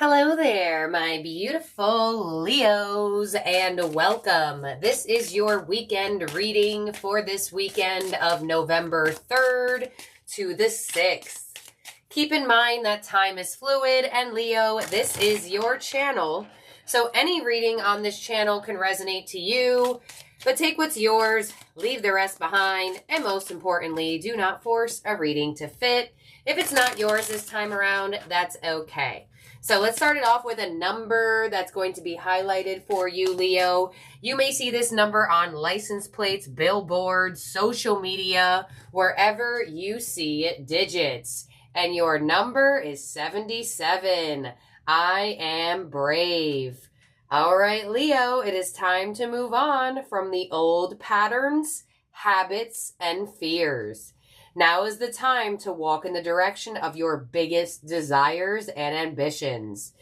Hello there, my beautiful Leos, and welcome. This is your weekend reading for this weekend of November 3rd to the 6th. Keep in mind that time is fluid, and Leo, this is your channel. So any reading on this channel can resonate to you, but take what's yours, leave the rest behind, and most importantly, do not force a reading to fit. If it's not yours this time around, that's okay. So let's start it off with a number that's going to be highlighted for you, Leo. You may see this number on license plates, billboards, social media, wherever you see digits. And your number is 77. I am brave. All right, Leo, it is time to move on from the old patterns, habits, and fears. Now is the time to walk in the direction of your biggest desires and ambitions.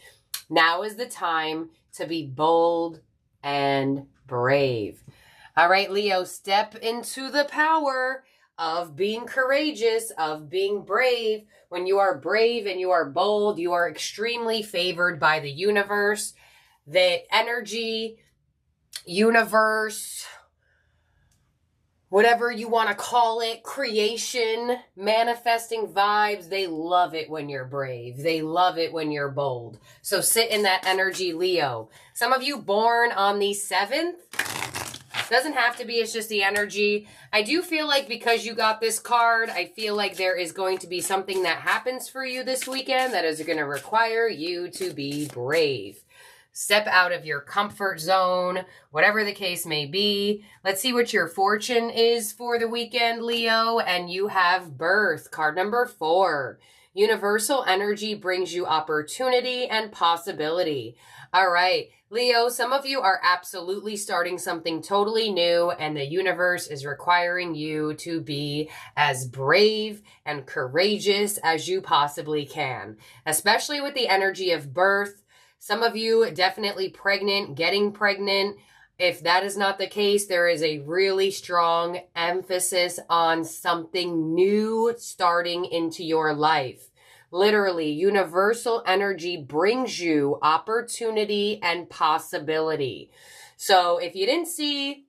Now is the time to be bold and brave. All right, Leo, step into the power of being courageous, of being brave. When you are brave and you are bold, you are extremely favored by the universe. The energy, universe, whatever you want to call it, creation, manifesting vibes, they love it when you're brave. They love it when you're bold. So sit in that energy, Leo. Some of you born on the 7th, doesn't have to be, it's just the energy. I do feel like because you got this card, I feel like there is going to be something that happens for you this weekend that is going to require you to be brave. Step out of your comfort zone, whatever the case may be. Let's see what your fortune is for the weekend, Leo. And you have birth, card number 4. Universal energy brings you opportunity and possibility. All right, Leo, some of you are absolutely starting something totally new, and the universe is requiring you to be as brave and courageous as you possibly can, especially with the energy of birth. Some of you definitely pregnant, getting pregnant. If that is not the case, there is a really strong emphasis on something new starting into your life. Literally, universal energy brings you opportunity and possibility. So if you didn't see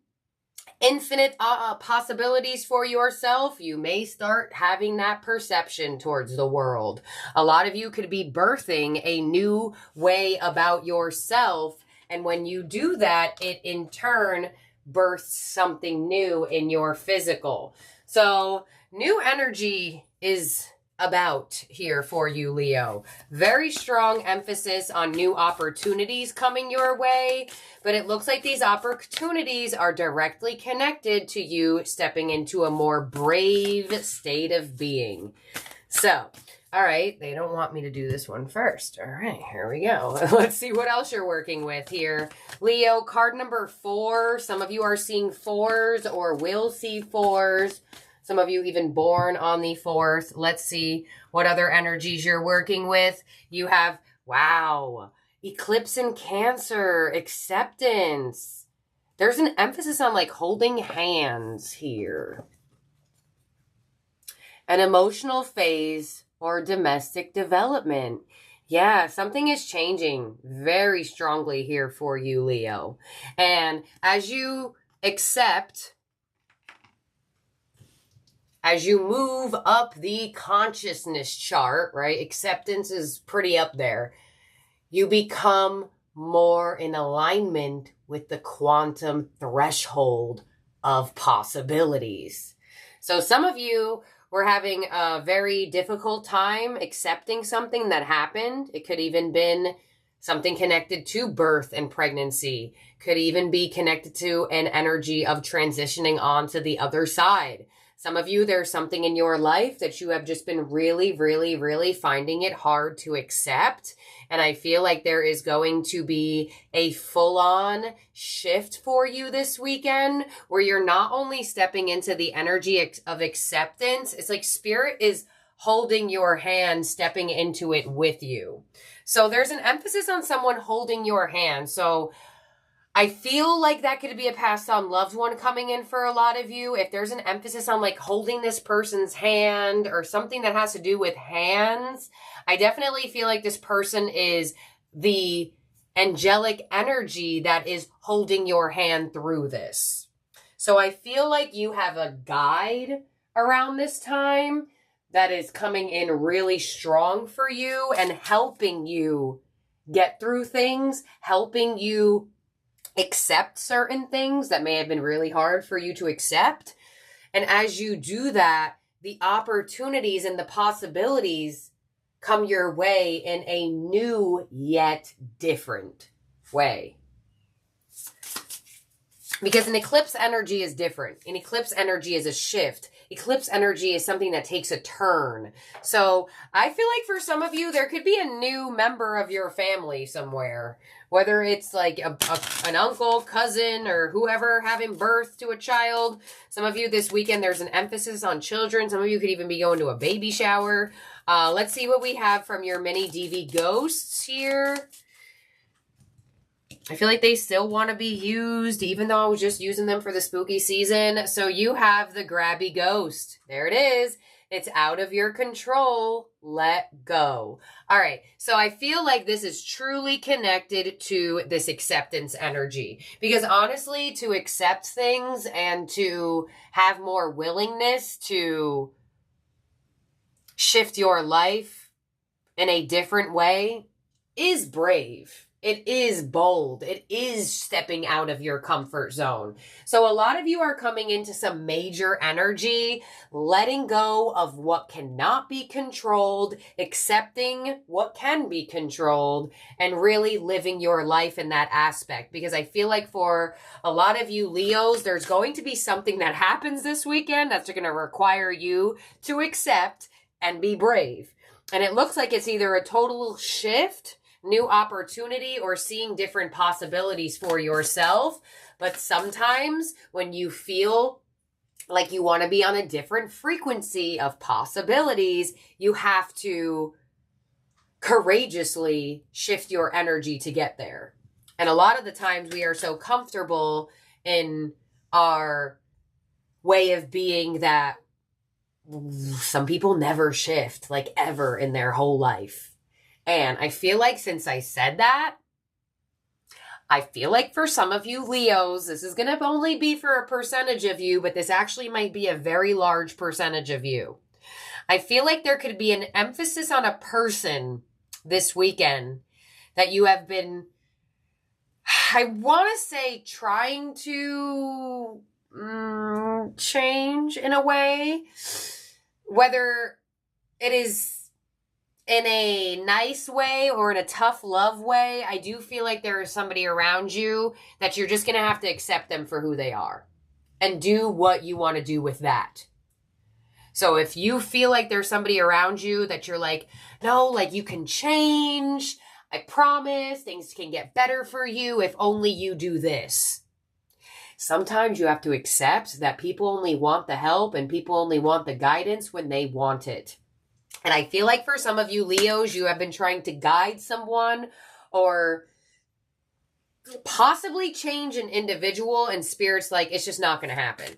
infinite possibilities for yourself, you may start having that perception towards the world. A lot of you could be birthing a new way about yourself, and when you do that, it in turn births something new in your physical. So new energy is about here for you, Leo. Very strong emphasis on new opportunities coming your way, but it looks like these opportunities are directly connected to you stepping into a more brave state of being. So, all right, they don't want me to do this one first. All right, here we go. Let's see what else you're working with here. Leo, card number 4. Some of you are seeing 4s or will see 4s. Some of you even born on the 4th. Let's see what other energies you're working with. You have, wow, eclipse in Cancer, acceptance. There's an emphasis on like holding hands here. An emotional phase or domestic development. Yeah, something is changing very strongly here for you, Leo. And as you accept, as you move up the consciousness chart, right? Acceptance is pretty up there. You become more in alignment with the quantum threshold of possibilities. So some of you were having a very difficult time accepting something that happened. It could even been something connected to birth and pregnancy. Could even be connected to an energy of transitioning on to the other side. Some of you, there's something in your life that you have just been really finding it hard to accept. And I feel like there is going to be a full-on shift for you this weekend where you're not only stepping into the energy of acceptance, it's like spirit is holding your hand, stepping into it with you. So there's an emphasis on someone holding your hand. So I feel like that could be a passed on loved one coming in for a lot of you. If there's an emphasis on like holding this person's hand or something that has to do with hands, I definitely feel like this person is the angelic energy that is holding your hand through this. So I feel like you have a guide around this time that is coming in really strong for you and helping you get through things, helping you accept certain things that may have been really hard for you to accept. And as you do that, the opportunities and the possibilities come your way in a new yet different way. Because an eclipse energy is different. An eclipse energy is a shift. Eclipse energy is something that takes a turn. So I feel like for some of you, there could be a new member of your family somewhere. Whether it's like an uncle, cousin, or whoever having birth to a child. Some of you this weekend, there's an emphasis on children. Some of you could even be going to a baby shower. Let's see what we have from your mini DV ghosts here. I feel like they still want to be used, even though I was just using them for the spooky season. So you have the grabby ghost. There it is. It's out of your control. Let go. All right. So I feel like this is truly connected to this acceptance energy. Because honestly, to accept things and to have more willingness to shift your life in a different way is brave. It is bold. It is stepping out of your comfort zone. So a lot of you are coming into some major energy, letting go of what cannot be controlled, accepting what can be controlled, and really living your life in that aspect. Because I feel like for a lot of you Leos, there's going to be something that happens this weekend that's going to require you to accept and be brave. And it looks like it's either a total shift, new opportunity, or seeing different possibilities for yourself. But sometimes when you feel like you want to be on a different frequency of possibilities, you have to courageously shift your energy to get there. And a lot of the times we are so comfortable in our way of being that some people never shift, like ever in their whole life. And I feel like since I said that, I feel like for some of you Leos, this is going to only be for a percentage of you, but this actually might be a very large percentage of you. I feel like there could be an emphasis on a person this weekend that you have been, I want to say, trying to change in a way, whether it is in a nice way or in a tough love way. I do feel like there is somebody around you that you're just going to have to accept them for who they are and do what you want to do with that. So if you feel like there's somebody around you that you're like, no, like you can change, I promise things can get better for you if only you do this. Sometimes you have to accept that people only want the help and people only want the guidance when they want it. And I feel like for some of you Leos, you have been trying to guide someone or possibly change an individual, and Spirit's like, it's just not going to happen.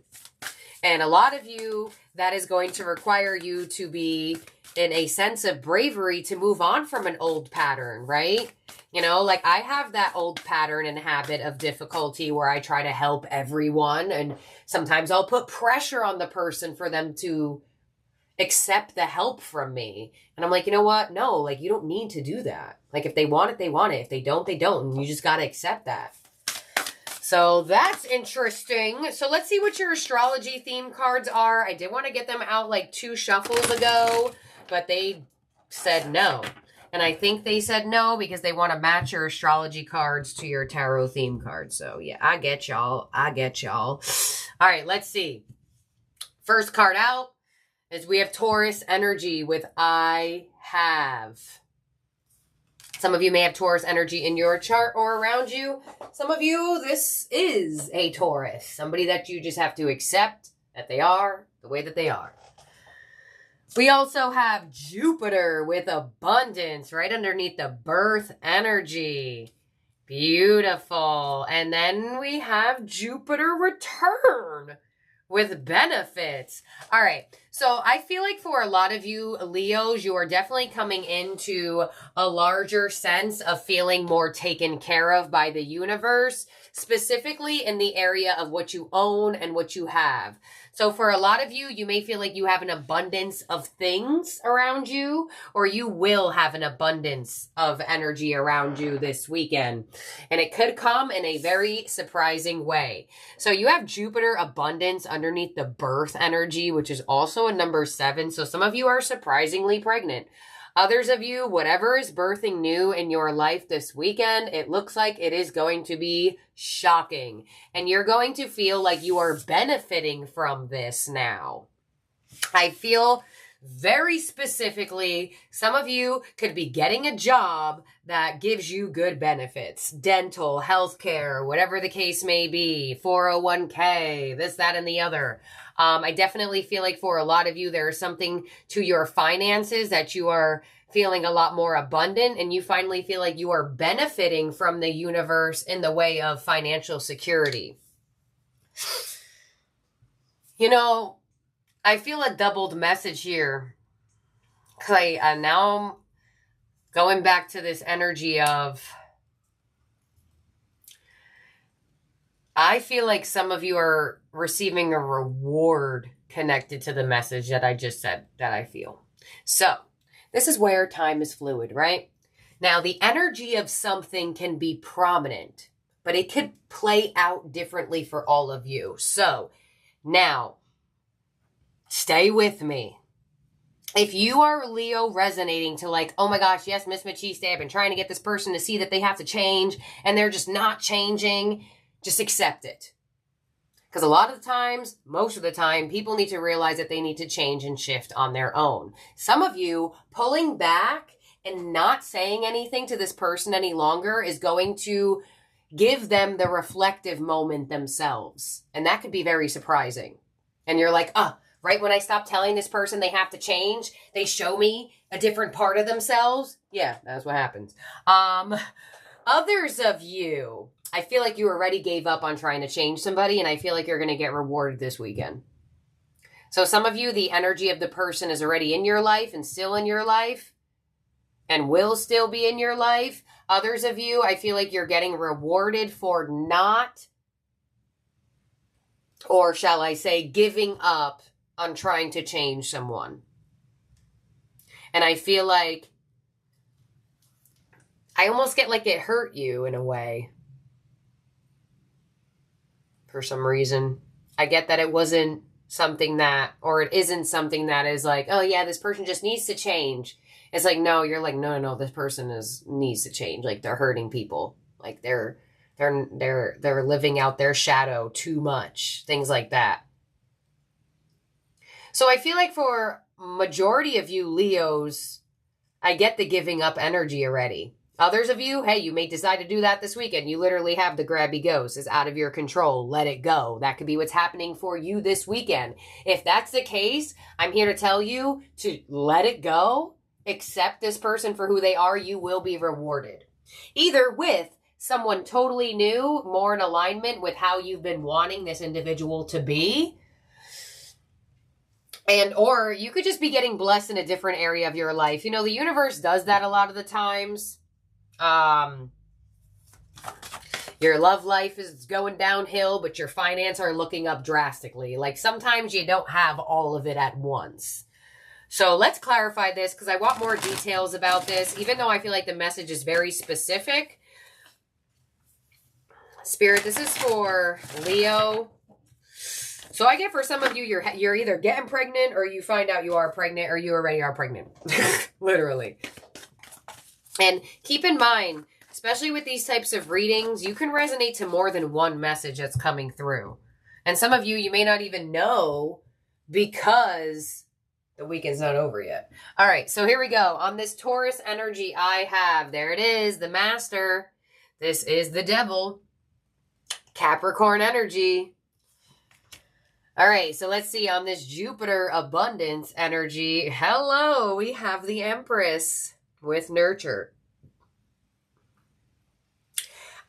And a lot of you, that is going to require you to be in a sense of bravery to move on from an old pattern, right? You know, like I have that old pattern and habit of difficulty where I try to help everyone. And sometimes I'll put pressure on the person for them to accept the help from me. And I'm like, you know what? No, like you don't need to do that. Like if they want it, they want it. If they don't, they don't. And you just got to accept that. So that's interesting. So let's see what your astrology theme cards are. I did want to get them out like 2 shuffles ago, but they said no. And I think they said no because they want to match your astrology cards to your tarot theme cards. So yeah, I get y'all. I get y'all. All right, let's see. First card out is we have Taurus energy with I have. Some of you may have Taurus energy in your chart or around you. Some of you, this is a Taurus. Somebody that you just have to accept that they are the way that they are. We also have Jupiter with abundance right underneath the birth energy. Beautiful. And then we have Jupiter return with benefits. All right. So I feel like for a lot of you Leos, you are definitely coming into a larger sense of feeling more taken care of by the universe, specifically in the area of what you own and what you have. So for a lot of you, you may feel like you have an abundance of things around you, or you will have an abundance of energy around you this weekend. And it could come in a very surprising way. So you have Jupiter abundance underneath the birth energy, which is also a number 7. So some of you are surprisingly pregnant. Others of you, whatever is birthing new in your life this weekend, it looks like it is going to be shocking. And you're going to feel like you are benefiting from this now. I feel very specifically, some of you could be getting a job that gives you good benefits. Dental, healthcare, whatever the case may be, 401k, this, that, and the other. I definitely feel like for a lot of you, there is something to your finances that you are feeling a lot more abundant, and you finally feel like you are benefiting from the universe in the way of financial security. You know, I feel a doubled message here. Because now I'm going back to this energy of, I feel like some of you are receiving a reward connected to the message that I just said that I feel. So, this is where time is fluid, right? Now, the energy of something can be prominent, but it could play out differently for all of you. So, now, stay with me. If you are Leo resonating to like, oh my gosh, yes, Miss Machiste, I've been trying to get this person to see that they have to change and they're just not changing, just accept it. Because a lot of the times, most of the time, people need to realize that they need to change and shift on their own. Some of you pulling back and not saying anything to this person any longer is going to give them the reflective moment themselves. And that could be very surprising. And you're like, right when I stop telling this person they have to change, they show me a different part of themselves. Yeah, that's what happens. Others of you, I feel like you already gave up on trying to change somebody, and I feel like you're going to get rewarded this weekend. So some of you, the energy of the person is already in your life and still in your life and will still be in your life. Others of you, I feel like you're getting rewarded for not, or shall I say, giving up on trying to change someone. And I feel like I almost get like it hurt you in a way. For some reason. I get that it wasn't something that, or it isn't something that is like, oh yeah, this person just needs to change. It's like, no, you're like, no, this person needs to change. Like they're hurting people. Like they're living out their shadow too much. Things like that. So I feel like for majority of you Leos, I get the giving up energy already. Others of you, hey, you may decide to do that this weekend. You literally have the grabby ghost. It's out of your control. Let it go. That could be what's happening for you this weekend. If that's the case, I'm here to tell you to let it go. Accept this person for who they are. You will be rewarded. Either with someone totally new, more in alignment with how you've been wanting this individual to be, or you could just be getting blessed in a different area of your life. You know, the universe does that a lot of the times. Your love life is going downhill, but your finance are looking up drastically. Like sometimes you don't have all of it at once. So let's clarify this because I want more details about this, even though I feel like the message is very specific. Spirit, this is for Leo. So I get for some of you, you're either getting pregnant or you find out you are pregnant or you already are pregnant. Literally. And keep in mind, especially with these types of readings, you can resonate to more than one message that's coming through. And some of you may not even know because the weekend's not over yet. All right, so here we go. On this Taurus energy I have, there it is, the Master. This is the Devil. Capricorn energy. All right, so let's see. On this Jupiter abundance energy, hello, we have the Empress with nurture.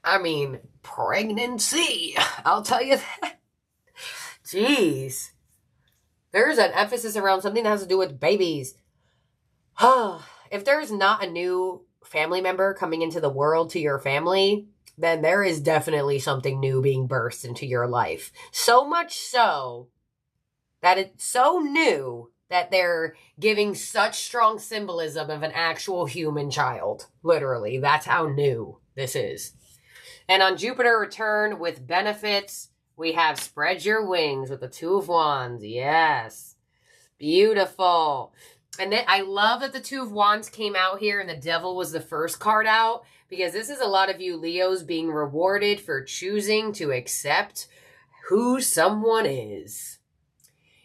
I mean, pregnancy. I'll tell you that. Jeez. There's an emphasis around something that has to do with babies. If there's not a new family member coming into the world to your family, then there is definitely something new being birthed into your life. So much so that it's so new that they're giving such strong symbolism of an actual human child. Literally, that's how new this is. And on Jupiter return with benefits, we have spread your wings with the Two of Wands. Yes. Beautiful. And then I love that the Two of Wands came out here and the Devil was the first card out, because this is a lot of you Leos being rewarded for choosing to accept who someone is.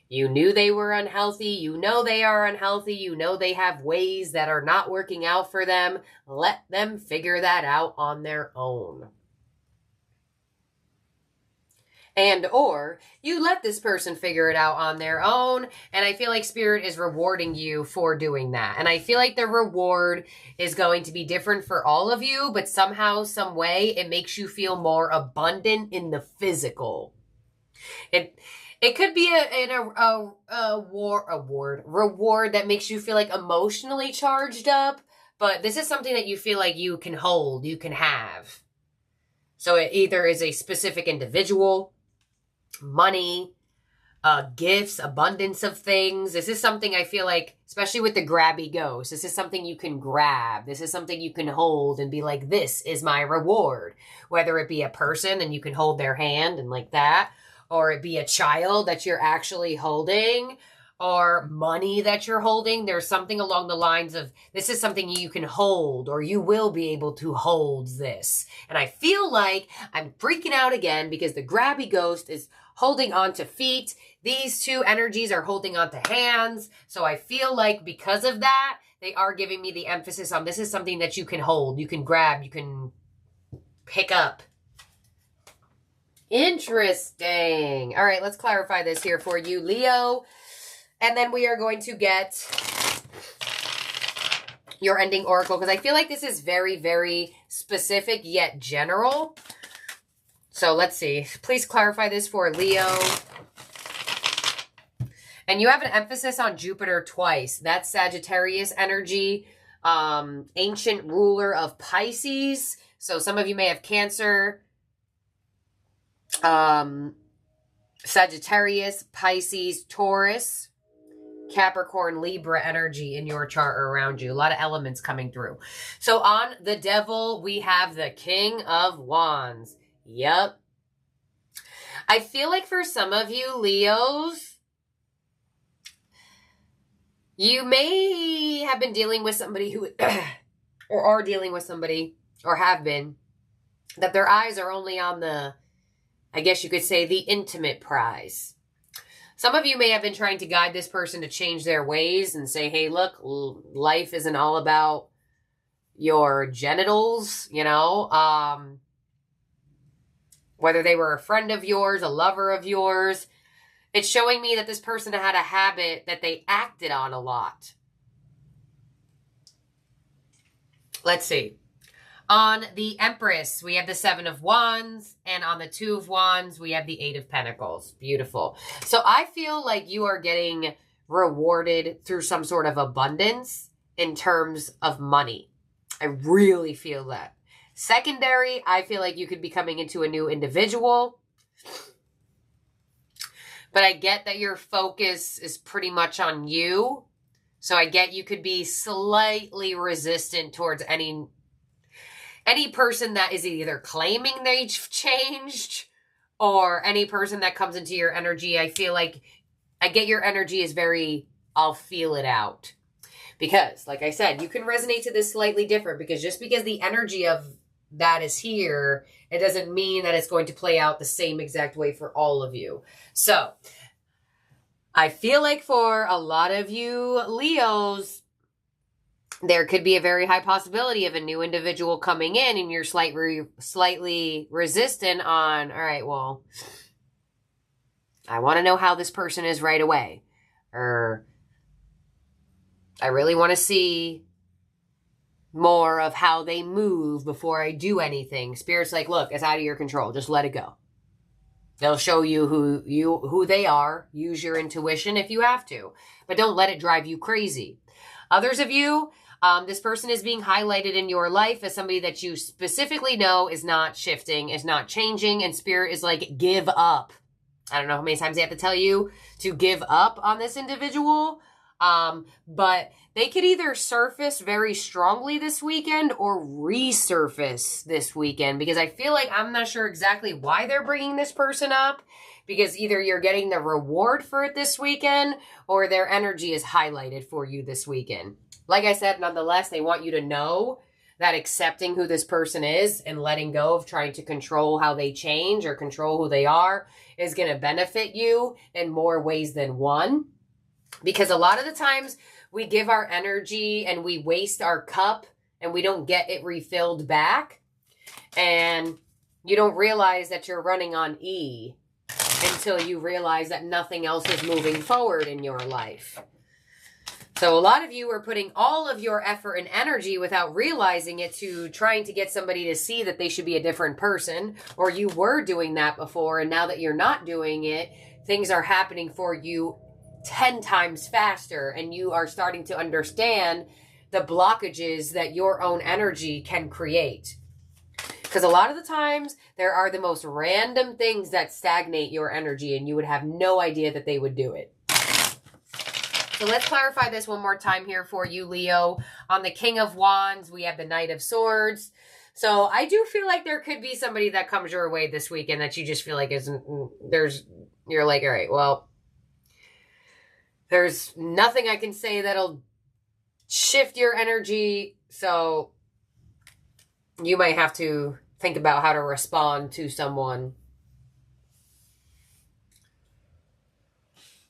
You knew they were unhealthy. You know they are unhealthy. You know they have ways that are not working out for them. Let them figure that out on their own. And or you let this person figure it out on their own. And I feel like Spirit is rewarding you for doing that. And I feel like the reward is going to be different for all of you, but somehow, some way, it makes you feel more abundant in the physical. It could be a reward that makes you feel like emotionally charged up, but this is something that you feel like you can hold, you can have. So it either is a specific individual, money, gifts, abundance of things. This is something I feel like, especially with the grabby ghost, this is something you can grab. This is something you can hold and be like, this is my reward. Whether it be a person and you can hold their hand and like that, or it be a child that you're actually holding, or money that you're holding. There's something along the lines of, this is something you can hold, or you will be able to hold this. And I feel like I'm freaking out again because the grabby ghost is holding on to feet. These two energies are holding on to hands. So I feel like because of that, they are giving me the emphasis on this is something that you can hold, you can grab, you can pick up. Interesting. All right, let's clarify this here for you, Leo. And then we are going to get your ending oracle, because I feel like this is very, very specific yet general. So let's see. Please clarify this for Leo. And you have an emphasis on Jupiter twice. That's Sagittarius energy, ancient ruler of Pisces. So some of you may have Cancer, Sagittarius, Pisces, Taurus, Capricorn, Libra energy in your chart or around you. A lot of elements coming through. So on the Devil, we have the King of Wands. Yep. I feel like for some of you Leos, you may have been dealing with somebody who, or are dealing with somebody, or have been, that their eyes are only on the, I guess you could say, the intimate prize. Some of you may have been trying to guide this person to change their ways and say, hey, look, life isn't all about your genitals, you know, whether they were a friend of yours, a lover of yours. It's showing me that this person had a habit that they acted on a lot. Let's see. On the Empress, we have the Seven of Wands, and on the Two of Wands, we have the Eight of Pentacles. Beautiful. So I feel like you are getting rewarded through some sort of abundance in terms of money. I really feel that. Secondary, I feel like you could be coming into a new individual. But I get that your focus is pretty much on you. So I get you could be slightly resistant towards any person that is either claiming they've changed, or any person that comes into your energy. I feel like I get your energy is very, I'll feel it out. Because, like I said, you can resonate to this slightly different, because just because the energy of that is here, it doesn't mean that it's going to play out the same exact way for all of you. So, I feel like for a lot of you Leos, there could be a very high possibility of a new individual coming in and you're slightly resistant on, all right, well, I want to know how this person is right away. Or I really want to see more of how they move before I do anything. Spirit's like, look, it's out of your control. Just let it go. They'll show you who they are. Use your intuition if you have to, but don't let it drive you crazy. Others of you, this person is being highlighted in your life as somebody that you specifically know is not shifting, is not changing, and spirit is like, give up. I don't know how many times they have to tell you to give up on this individual, but they could either surface very strongly this weekend or resurface this weekend, because I feel like I'm not sure exactly why they're bringing this person up, because either you're getting the reward for it this weekend or their energy is highlighted for you this weekend. Like I said, nonetheless, they want you to know that accepting who this person is and letting go of trying to control how they change or control who they are is going to benefit you in more ways than one. Because a lot of the times we give our energy and we waste our cup and we don't get it refilled back. And you don't realize that you're running on E until you realize that nothing else is moving forward in your life. So a lot of you are putting all of your effort and energy without realizing it to trying to get somebody to see that they should be a different person, or you were doing that before, and now that you're not doing it, things are happening for you 10 times faster, and you are starting to understand the blockages that your own energy can create. Because a lot of the times, there are the most random things that stagnate your energy, and you would have no idea that they would do it. So let's clarify this one more time here for you, Leo. On the King of Wands, we have the Knight of Swords. So I do feel like there could be somebody that comes your way this weekend that you just feel like you're like, all right, well, there's nothing I can say that'll shift your energy, so you might have to think about how to respond to someone.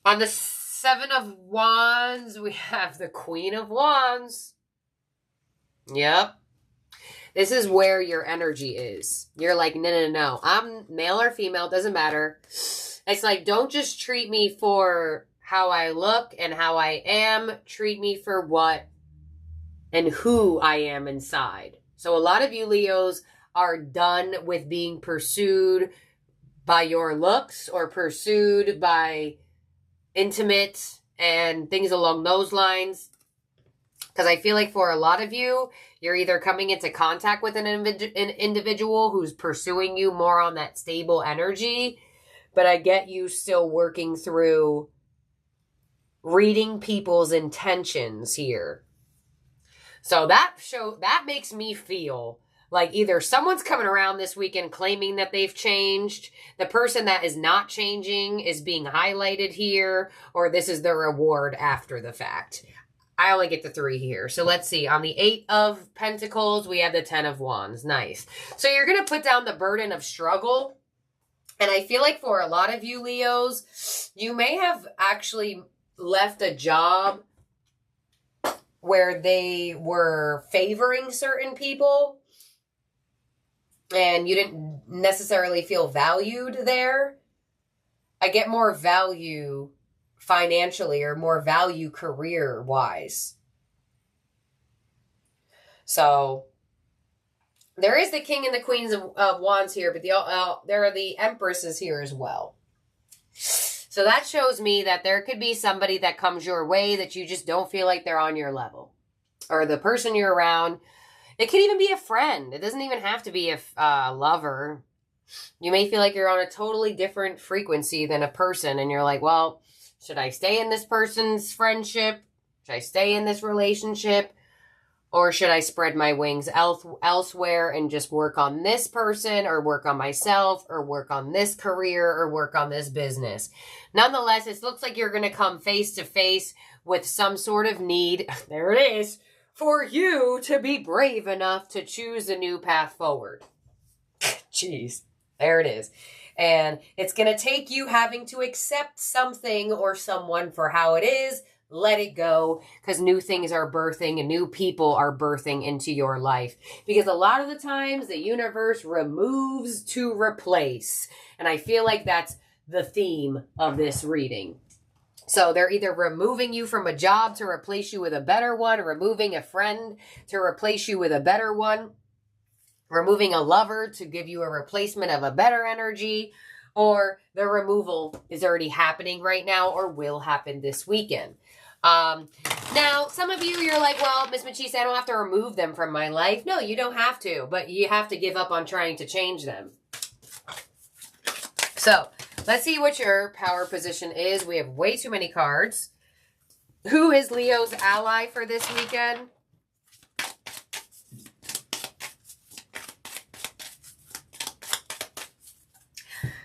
On the Seven of Wands, we have the Queen of Wands. Yep. This is where your energy is. You're like, no. I'm male or female, doesn't matter. It's like, don't just treat me for how I look and how I am. Treat me for what and who I am inside. So a lot of you Leos are done with being pursued by your looks or pursued by intimate and things along those lines. Because I feel like for a lot of you, you're either coming into contact with an individual who's pursuing you more on that stable energy, but I get you still working through reading people's intentions here. So that makes me feel like either someone's coming around this weekend claiming that they've changed, the person that is not changing is being highlighted here, or this is the reward after the fact. I only get the 3 here. So let's see. On the 8 of Pentacles, we have the 10 of Wands. Nice. So you're going to put down the burden of struggle. And I feel like for a lot of you Leos, you may have actually left a job where they were favoring certain people and you didn't necessarily feel valued there. I get more value financially or more value career-wise. So there is the King and the Queens of Wands here, but there are the Empresses here as well. So that shows me that there could be somebody that comes your way that you just don't feel like they're on your level. Or the person you're around. It could even be a friend. It doesn't even have to be a lover. You may feel like you're on a totally different frequency than a person. And you're like, well, should I stay in this person's friendship? Should I stay in this relationship? Or should I spread my wings elsewhere and just work on this person or work on myself or work on this career or work on this business? Nonetheless, it looks like you're going to come face to face with some sort of need. There it is. For you to be brave enough to choose a new path forward. Jeez. There it is. And it's going to take you having to accept something or someone for how it is. Let it go, because new things are birthing and new people are birthing into your life. Because a lot of the times the universe removes to replace. And I feel like that's the theme of this reading. So they're either removing you from a job to replace you with a better one, removing a friend to replace you with a better one, removing a lover to give you a replacement of a better energy, or the removal is already happening right now or will happen this weekend. Now, some of you, you're like, well, Miss Machiste, I don't have to remove them from my life. No, you don't have to, but you have to give up on trying to change them. So, let's see what your power position is. We have way too many cards. Who is Leo's ally for this weekend?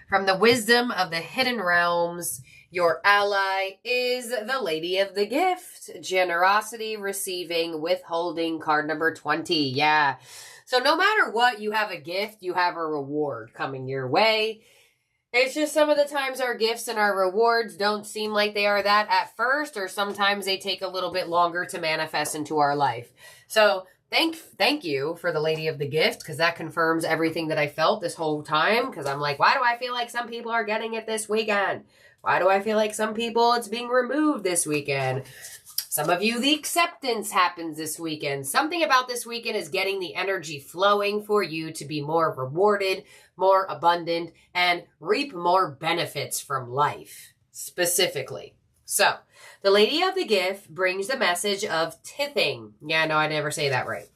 From the wisdom of the hidden realms, your ally is the Lady of the Gift. Generosity, receiving, withholding, card number 20. Yeah. So no matter what, you have a gift, you have a reward coming your way. It's just some of the times our gifts and our rewards don't seem like they are that at first, or sometimes they take a little bit longer to manifest into our life. So thank you for the Lady of the Gift, because that confirms everything that I felt this whole time, because I'm like, why do I feel like some people are getting it this weekend? Why do I feel like some people it's being removed this weekend? Some of you, the acceptance happens this weekend. Something about this weekend is getting the energy flowing for you to be more rewarded, more abundant, and reap more benefits from life, specifically. So, the Lady of the Gift brings the message of tithing. Yeah, no, I never say that right.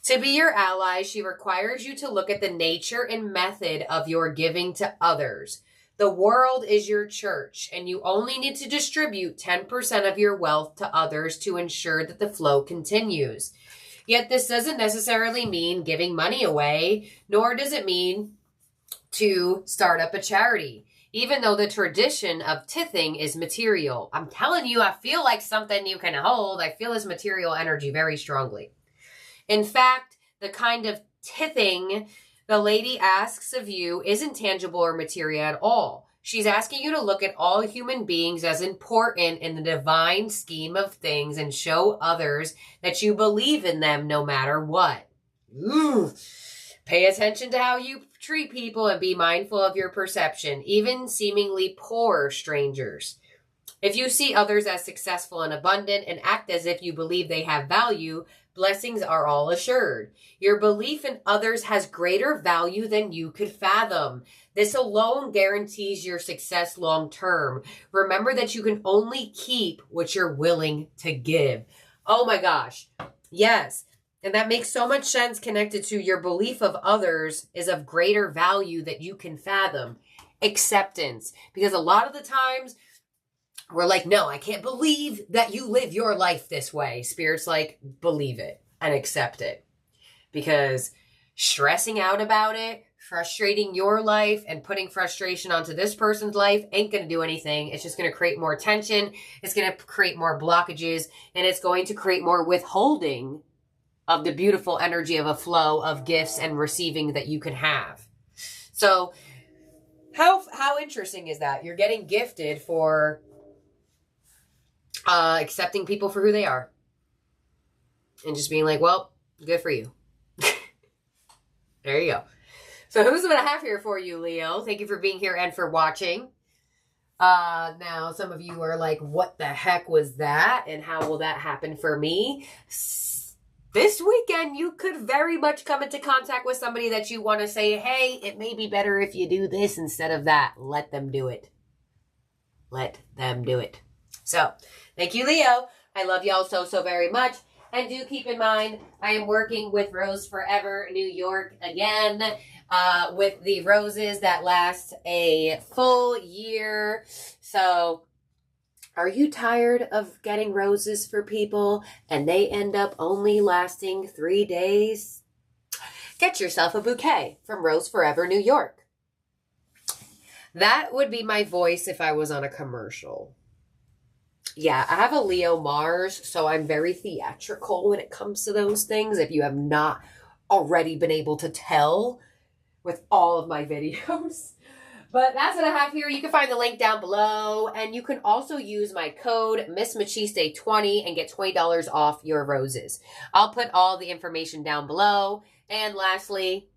To be your ally, she requires you to look at the nature and method of your giving to others. The world is your church, and you only need to distribute 10% of your wealth to others to ensure that the flow continues. Yet this doesn't necessarily mean giving money away, nor does it mean to start up a charity, even though the tradition of tithing is material. I'm telling you, I feel like something you can hold. I feel this material energy very strongly. In fact, the kind of tithing the lady asks of you isn't tangible or material at all. She's asking you to look at all human beings as important in the divine scheme of things and show others that you believe in them no matter what. Ooh. Pay attention to how you treat people and be mindful of your perception, even seemingly poor strangers. If you see others as successful and abundant and act as if you believe they have value, blessings are all assured. Your belief in others has greater value than you could fathom. This alone guarantees your success long term. Remember that you can only keep what you're willing to give. Oh my gosh. Yes. And that makes so much sense connected to your belief of others is of greater value that you can fathom. Acceptance. Because a lot of the times we're like, no, I can't believe that you live your life this way. Spirit's like, believe it and accept it. Because stressing out about it, frustrating your life, and putting frustration onto this person's life ain't going to do anything. It's just going to create more tension. It's going to create more blockages. And it's going to create more withholding of the beautiful energy of a flow of gifts and receiving that you can have. So how interesting is that? You're getting gifted for accepting people for who they are. And just being like, well, good for you. There you go. So who's what I have here for you, Leo? Thank you for being here and for watching. Now, some of you are like, what the heck was that? And how will that happen for me? This weekend, you could very much come into contact with somebody that you want to say, hey, it may be better if you do this instead of that. Let them do it. Let them do it. So, thank you, Leo. I love y'all so, so very much. And do keep in mind, I am working with Rose Forever New York again with the roses that last a full year. So, are you tired of getting roses for people and they end up only lasting 3 days? Get yourself a bouquet from Rose Forever New York. That would be my voice if I was on a commercial. Yeah, I have a Leo Mars, so I'm very theatrical when it comes to those things. If you have not already been able to tell with all of my videos. But that's what I have here. You can find the link down below. And you can also use my code MissMachiste20 and get $20 off your roses. I'll put all the information down below. And lastly,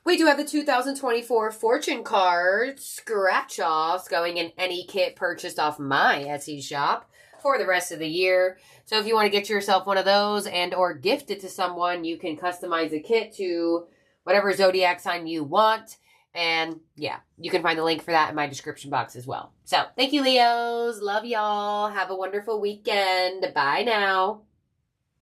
we do have the 2024 Fortune Card scratch-offs going in any kit purchased off my Etsy shop for the rest of the year. So if you want to get yourself one of those and or gift it to someone, you can customize the kit to whatever zodiac sign you want. And yeah, you can find the link for that in my description box as well. So thank you, Leos. Love y'all. Have a wonderful weekend. Bye now.